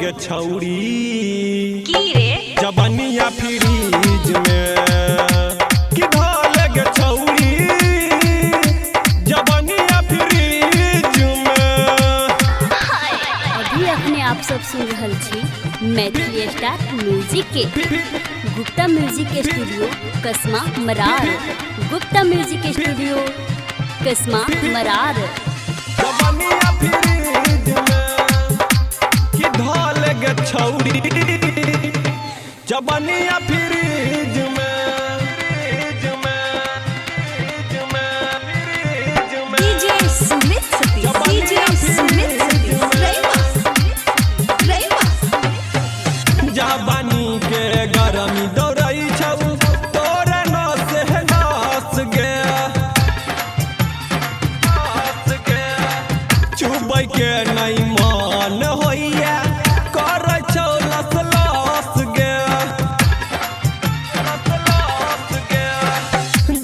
गे छौड़ी की रे जबनिया फ्रीज में कि ढाल गे छौड़ी जबनिया फ्रीज में। अभी अपने आप सब सुन रहल छी मैथिली स्टार म्यूजिक के गुप्ता म्यूजिक के स्टूडियो कसमा मरार। गुप्ता म्यूजिक स्टूडियो कसमा मरार। जबनिया फ्रीज में कि ढाल गे छौड़ी जबनिया फ्रीज में डीजे सुमित सतीश डीजे सुमित सतीश रैमा जवानी के गरमी दौड़ई छौ तोरे नस है नास गे चुबै के नहीं मान होइया कर छौ लस लस गे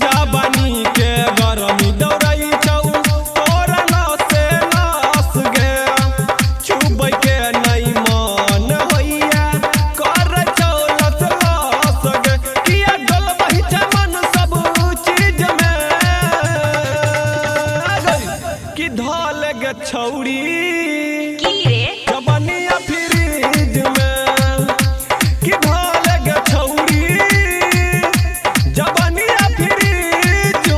जवानी के गरमी दौड़ई छौ तोरे नस नास गे चुबै के नहीं मान होइया कर छौ लस लस गे किया डलबही छै मन सब चीज में कि ढाल गे छौड़ी की रे जबनिया फ्रीज में कि ढाल गे छौड़ी जबनिया फ्रीज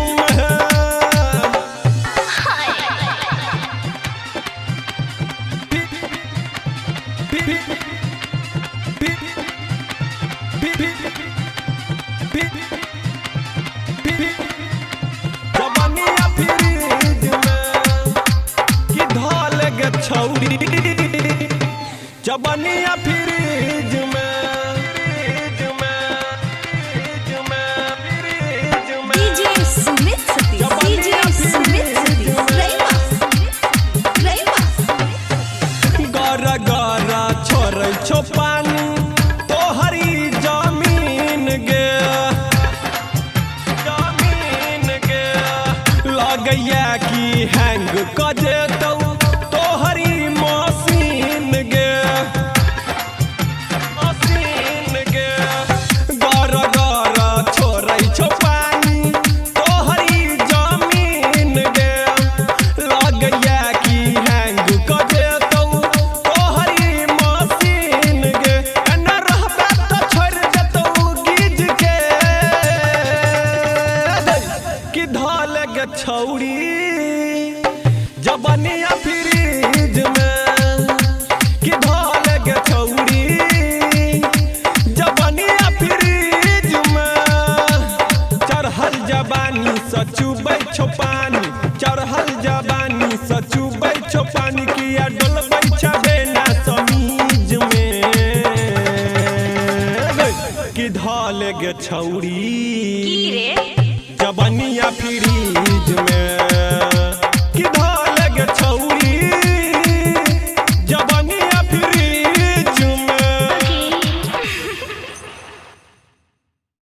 जबनिया फ्रीज में कि ढाल गे छौड़ी जबनिया फ्रीज में डीजे सुमित सतीश डीजे सुमित सतीश रैमा गर गर छोड़ै छौ पानी तोहरी जमीन गे लगैया कि हैंग क जेतौ तोहरी मशीन गे गर गर छोड़ै छौ पानी तोहरी जमीन गे लगैया कि हैंग क जेतौ तोहरी मशीन गे एना रहबे त छोड़ देतौ गीज के कि ढाल गे छौड़ी जबनिया फ्रीज में कि ढाल गे छौड़ी जबनिया फ्रीज में चढ़ल जवानी से चुबै छौ पानी चढ़ल जवानी से चुबै छौ पानी किया डलबै छबे ना समीज में कि ढाल गे छौड़ी